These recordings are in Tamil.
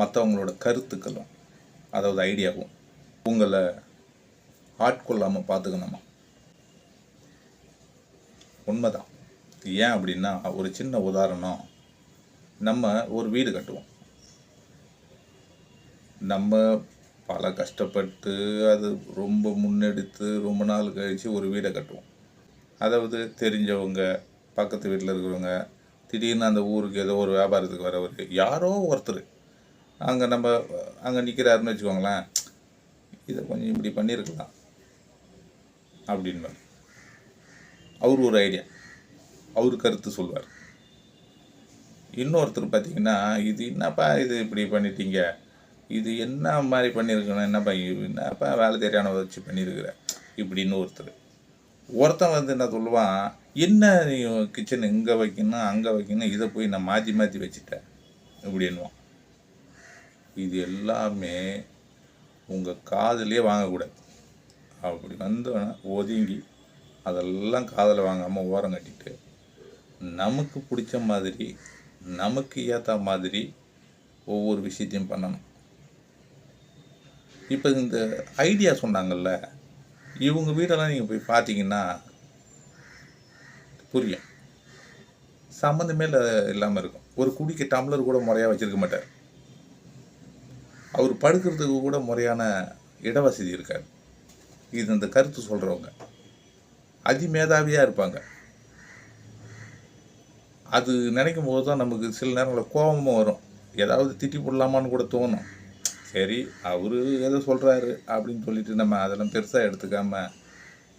மற்றவங்களோட கருத்துக்களும் அதாவது ஐடியாவும் உங்களை ஆட்கொள்ளாமல் பார்த்துக்கணுமா? உண்மைதான். ஏன் அப்படின்னா, ஒரு சின்ன உதாரணம். நம்ம ஒரு வீடு கட்டுவோம். நம்ம பல கஷ்டப்பட்டு அது ரொம்ப முன்னெடுத்து ரொம்ப நாள் கழித்து ஒரு வீடை கட்டுவோம். அதாவது தெரிஞ்சவங்க, பக்கத்து வீட்டில் இருக்கிறவங்க, திடீர்னு அந்த ஊருக்கு ஏதோ ஒரு வியாபாரத்துக்கு வரவர், யாரோ ஒருத்தர் அங்கே நிற்கிறாருன்னு வச்சுக்கோங்களேன், இதை கொஞ்சம் இப்படி பண்ணியிருக்கலாம் அப்படின்பார். அவர் ஒரு ஐடியா, அவர் கருத்து சொல்வார். இன்னொருத்தர் பார்த்தீங்கன்னா, இது என்னப்பா இது இப்படி பண்ணிட்டீங்க, இது என்ன மாதிரி பண்ணியிருக்கணும், என்னப்பா வேலை தெரியாத வச்சு பண்ணியிருக்கிற இப்படின்னு ஒருத்தன் வந்து என்ன சொல்லுவான், என்ன நீ கிச்சன் இங்கே வைக்கணும் அங்கே வைக்கணும், இதை போய் நான் மாற்றி மாற்றி வச்சுட்டேன் இப்படின்வான். இது எல்லாமே உங்கள் காதுலேயே வாங்கக்கூடாது. அப்படி வந்தோன்னா ஒதுங்கி அதெல்லாம் காதில் வாங்காமல் ஓரம் கட்டிட்டு நமக்கு பிடிச்ச மாதிரி நமக்கு ஏற்ற மாதிரி ஒவ்வொரு விஷயத்தையும் பண்ணணும். இப்போ இந்த ஐடியா சொன்னாங்கல்ல, இவங்க வீடெல்லாம் நீங்கள் போய் பார்த்தீங்கன்னா புரியும். சம்மந்தமே இல்லாமல் இருக்கும். ஒரு குடிக்க டம்ளர் கூட முறையாக வச்சுருக்க மாட்டார். அவர் படுக்கிறதுக்கு கூட முறையான இடவசதி இருக்காது. இது இந்த கருத்து சொல்கிறவங்க அதிமேதாவியாக இருப்பாங்க. அது நினைக்கும் போது தான் நமக்கு சில நேரங்களில் கோபமும் வரும். ஏதாவது திட்டி போடலாமான்னு கூட தோணும். சரி, அவர் எதை சொல்கிறாரு அப்படின்னு சொல்லிட்டு நம்ம அதெல்லாம் பெருசாக எடுத்துக்காமல்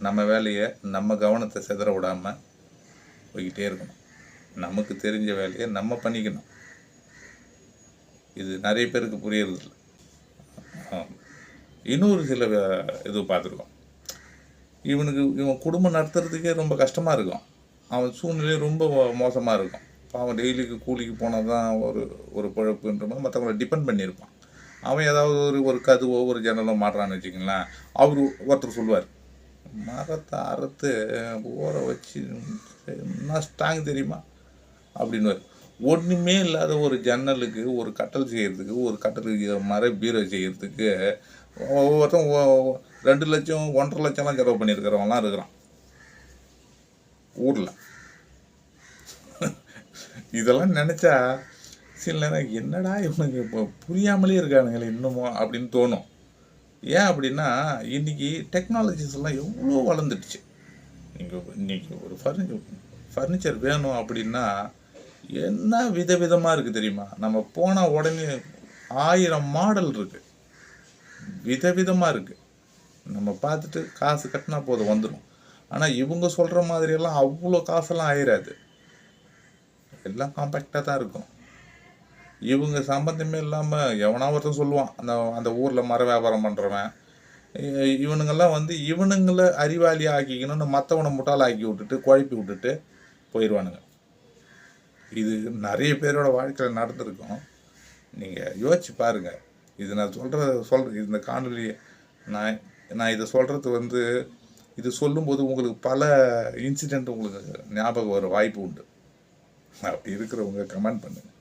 நம்ம வேலையை நம்ம கவனத்தை சிதற விடாமல் போய்கிட்டே இருக்கணும். நமக்கு தெரிஞ்ச வேலையை நம்ம பண்ணிக்கணும். இது நிறைய பேருக்கு புரியறதில்ல. இன்னொரு சில இது பார்த்துருக்கோம். இவன் குடும்பம் நடத்துறதுக்கே ரொம்ப கஷ்டமாக இருக்கும். அவன் சூழ்நிலையும் ரொம்ப மோசமாக இருக்கும். அவன் டெய்லிக்கு கூலிக்கு போனால் தான் ஒரு பிழப்புன்ற மாதிரி மற்றவங்கள டிபெண்ட் பண்ணியிருப்பான். அவன் ஏதாவது ஒரு கதுவோ ஒரு ஜன்னலோ மாட்டுறான்னு வச்சுக்கிங்களேன், அவர் ஒருத்தர் சொல்லுவார், மரத்தை அறுத்து ஊற வச்சு என்ன ஸ்ட்ராங் தெரியுமா அப்படின்னு. ஒன்றுமே இல்லாத ஒரு ஜன்னலுக்கு ஒரு கட்டல் செய்கிறதுக்கு, ஒரு கட்டலுக்கு மர பீரோ செய்கிறதுக்கு ஒவ்வொருத்தன் 2 லட்சம் 1.5 லட்சம்லாம் செலவு பண்ணியிருக்கிறவங்களாம் இருக்கிறான் ஊரில். இதெல்லாம் நினச்சா சில நேரம் என்னடா இவனுக்கு இப்போ புரியாமலே இருக்கானுங்களே இன்னமும் அப்படின்னு தோணும். ஏன் அப்படின்னா, இன்றைக்கி டெக்னாலஜிஸ் எல்லாம் எவ்வளோ வளர்ந்துடுச்சு. இன்றைக்கி ஒரு ஃபர்னிச்சர் வேணும் அப்படின்னா என்ன விதவிதமாக இருக்குது தெரியுமா? நம்ம போனால் உடனே 1000 மாடல் இருக்குது, விதவிதமாக இருக்குது. நம்ம பார்த்துட்டு காசு கட்டினா போதும் வந்துடும். ஆனால் இவங்க சொல்கிற மாதிரியெல்லாம் அவ்வளோ காசெல்லாம் ஆயிராது. எல்லாம் காம்பேக்டாக தான் இருக்கும். இவங்க சம்பந்தமே இல்லாமல் எவனா ஒருத்தன் சொல்லுவான், அந்த ஊரில் மர வியாபாரம் பண்ணுறவன். இவனுங்கெல்லாம் வந்து இவனுங்களை அறிவாளி ஆக்கிக்கணும்னு மற்றவனை முட்டால் ஆக்கி விட்டுட்டு குழப்பி விட்டுட்டு போயிடுவானுங்க. இது நிறைய பேரோட வாழ்க்கையில் நடந்திருக்கும். நீங்கள் யோசிச்சு பாருங்கள். இது நான் சொல்கிறது இந்த காணொலியை நான் இதை சொல்கிறது வந்து, இது சொல்லும்போது உங்களுக்கு பல இன்சிடெண்ட் உங்களுக்கு ஞாபகம் வர வாய்ப்பு உண்டு. அப்படி இருக்கிறவங்க கமெண்ட் பண்ணுங்கள்.